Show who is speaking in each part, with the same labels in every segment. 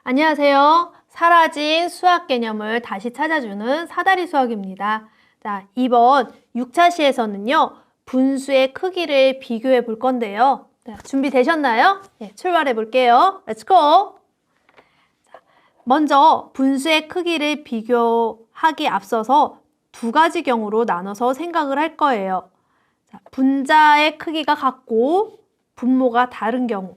Speaker 1: 안녕하세요. 사라진 수학 개념을 다시 찾아주는 사다리 수학입니다. 자, 이번 6차 시에서는요, 분수의 크기를 비교해 볼 건데요. 자, 준비되셨나요? 네, 출발해 볼게요. Let's go! 자, 먼저 분수의 크기를 비교하기 앞서서 두 가지 경우로 나눠서 생각을 할 거예요. 자, 분자의 크기가 같고 분모가 다른 경우.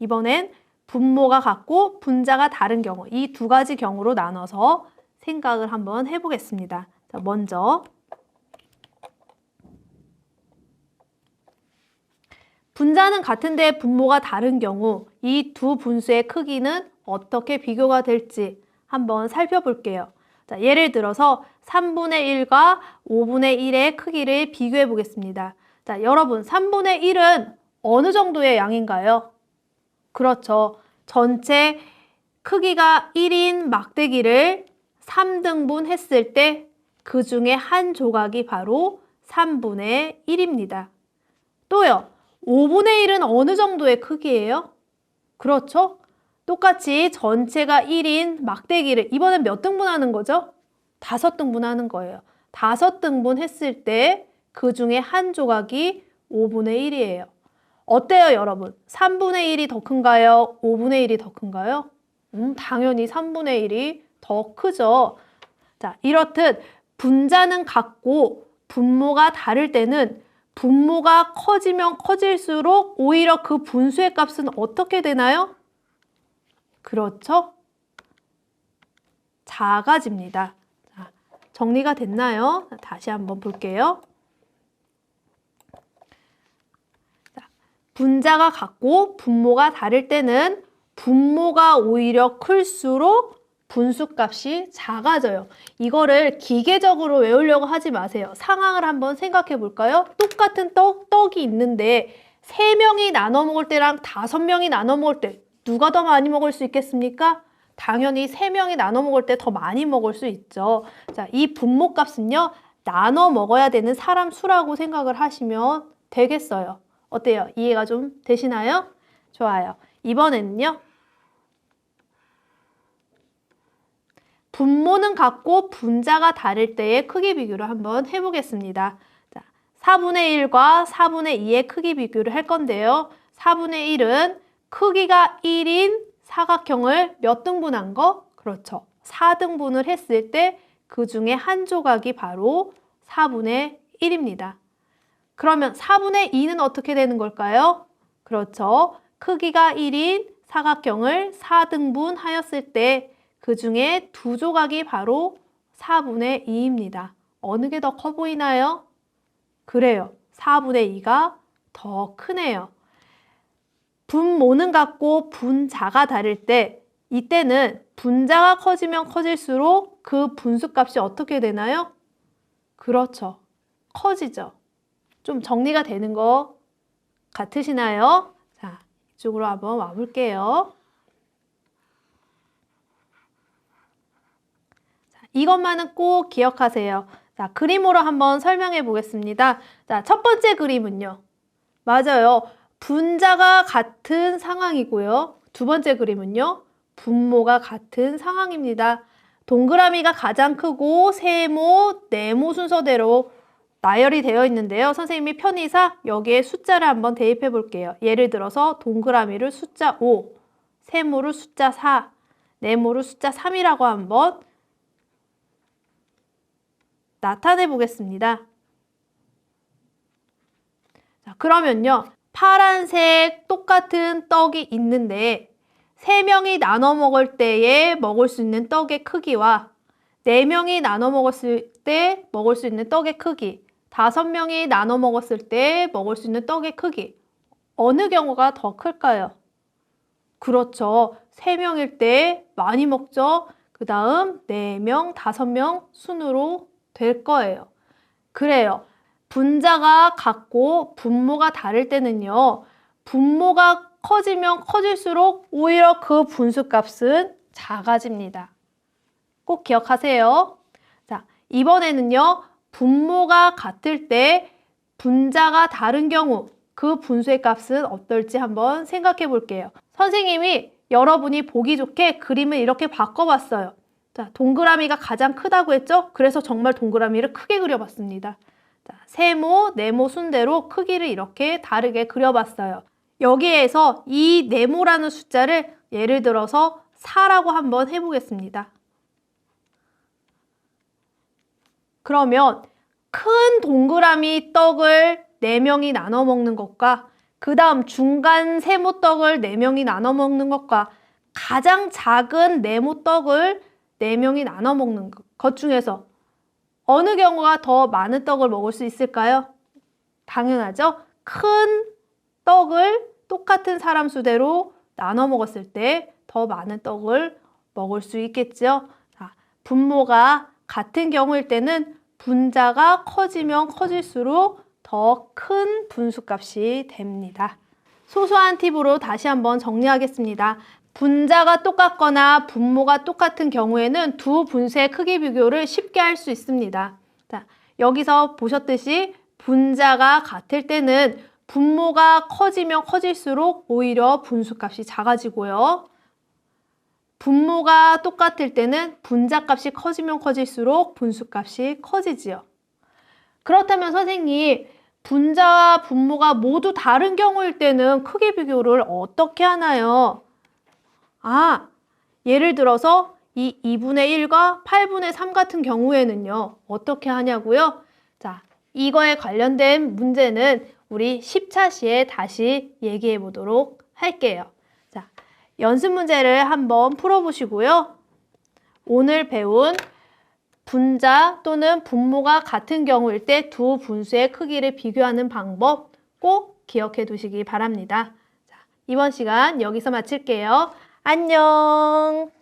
Speaker 1: 이번엔 분모가 같고 분자가 다른 경우, 이 두 가지 경우로 나눠서 생각을 한번 해보겠습니다. 자, 먼저 분자는 같은데 분모가 다른 경우 이 두 분수의 크기는 어떻게 비교가 될지 한번 살펴볼게요. 자, 예를 들어서 3분의 1과 5분의 1의 크기를 비교해 보겠습니다. 자, 여러분 3분의 1은 어느 정도의 양인가요? 그렇죠. 전체 크기가 1인 막대기를 3등분 했을 때 그 중에 한 조각이 바로 3분의 1입니다. 또요, 5분의 1은 어느 정도의 크기예요? 그렇죠. 똑같이 전체가 1인 막대기를 이번엔 몇 등분 하는 거죠? 5등분 하는 거예요. 5등분 했을 때 그 중에 한 조각이 5분의 1이에요. 어때요, 여러분? 3분의 1이 더 큰가요? 5분의 1이 더 큰가요? 당연히 3분의 1이 더 크죠. 자, 이렇듯 분자는 같고 분모가 다를 때는 분모가 커지면 커질수록 오히려 그 분수의 값은 어떻게 되나요? 그렇죠? 작아집니다. 자, 정리가 됐나요? 다시 한번 볼게요. 분자가 같고 분모가 다를 때는 분모가 오히려 클수록 분수값이 작아져요. 이거를 기계적으로 외우려고 하지 마세요. 상황을 한번 생각해 볼까요? 똑같은 떡이 있는데 3명이 나눠 먹을 때랑 5명이 나눠 먹을 때 누가 더 많이 먹을 수 있겠습니까? 당연히 3명이 나눠 먹을 때 더 많이 먹을 수 있죠. 자, 이 분모값은요, 나눠 먹어야 되는 사람 수라고 생각을 하시면 되겠어요. 어때요? 이해가 좀 되시나요? 좋아요. 이번에는요. 분모는 같고 분자가 다를 때의 크기 비교를 한번 해보겠습니다. 자, 4분의 1과 4분의 2의 크기 비교를 할 건데요. 4분의 1은 크기가 1인 사각형을 몇 등분한 거? 그렇죠. 4등분을 했을 때 그 중에 한 조각이 바로 4분의 1입니다. 그러면 4분의 2는 어떻게 되는 걸까요? 그렇죠. 크기가 1인 사각형을 4등분 하였을 때 그 중에 두 조각이 바로 4분의 2입니다. 어느 게 더 커 보이나요? 그래요. 4분의 2가 더 크네요. 분모는 같고 분자가 다를 때 이때는 분자가 커지면 커질수록 그 분수값이 어떻게 되나요? 그렇죠. 커지죠. 좀 정리가 되는 거 같으시나요? 자, 이쪽으로 한번 와볼게요. 자, 이것만은 꼭 기억하세요. 자, 그림으로 한번 설명해 보겠습니다. 자, 첫 번째 그림은요. 맞아요. 분자가 같은 상황이고요. 두 번째 그림은요. 분모가 같은 상황입니다. 동그라미가 가장 크고 세모, 네모 순서대로 나열이 되어 있는데요. 선생님이 편의상 여기에 숫자를 한번 대입해 볼게요. 예를 들어서 동그라미를 숫자 5, 세모를 숫자 4, 네모를 숫자 3이라고 한번 나타내 보겠습니다. 자, 그러면요. 파란색 똑같은 떡이 있는데 3명이 나눠 먹을 때에 먹을 수 있는 떡의 크기와 4명이 나눠 먹었을 때 먹을 수 있는 떡의 크기, 5명이 나눠 먹었을 때 먹을 수 있는 떡의 크기, 어느 경우가 더 클까요? 그렇죠. 3명일 때 많이 먹죠. 그 다음 4명, 5명 순으로 될 거예요. 그래요. 분자가 같고 분모가 다를 때는요. 분모가 커지면 커질수록 오히려 그 분수값은 작아집니다. 꼭 기억하세요. 자, 이번에는요. 분모가 같을 때 분자가 다른 경우 그 분수의 값은 어떨지 한번 생각해 볼게요. 선생님이 여러분이 보기 좋게 그림을 이렇게 바꿔봤어요. 자, 동그라미가 가장 크다고 했죠? 그래서 정말 동그라미를 크게 그려봤습니다. 자, 세모, 네모 순대로 크기를 이렇게 다르게 그려봤어요. 여기에서 이 네모라는 숫자를 예를 들어서 4라고 한번 해보겠습니다. 그러면 큰 동그라미 떡을 4명이 나눠 먹는 것과 그 다음 중간 세모 떡을 4명이 나눠 먹는 것과 가장 작은 네모 떡을 4명이 나눠 먹는 것 중에서 어느 경우가 더 많은 떡을 먹을 수 있을까요? 당연하죠. 큰 떡을 똑같은 사람 수대로 나눠 먹었을 때 더 많은 떡을 먹을 수 있겠죠. 자, 분모가 같은 경우일 때는 분자가 커지면 커질수록 더 큰 분수값이 됩니다. 소소한 팁으로 다시 한번 정리하겠습니다. 분자가 똑같거나 분모가 똑같은 경우에는 두 분수의 크기 비교를 쉽게 할 수 있습니다. 자, 여기서 보셨듯이 분자가 같을 때는 분모가 커지면 커질수록 오히려 분수값이 작아지고요. 분모가 똑같을 때는 분자값이 커지면 커질수록 분수값이 커지지요. 그렇다면 선생님, 분자와 분모가 모두 다른 경우일 때는 크기 비교를 어떻게 하나요? 예를 들어서 이 2분의 1과 8분의 3 같은 경우에는요, 어떻게 하냐고요? 자, 이거에 관련된 문제는 우리 10차 시에 다시 얘기해 보도록 할게요. 자, 연습 문제를 한번 풀어보시고요. 오늘 배운 분자 또는 분모가 같은 경우일 때 두 분수의 크기를 비교하는 방법 꼭 기억해 두시기 바랍니다. 자, 이번 시간 여기서 마칠게요. 안녕!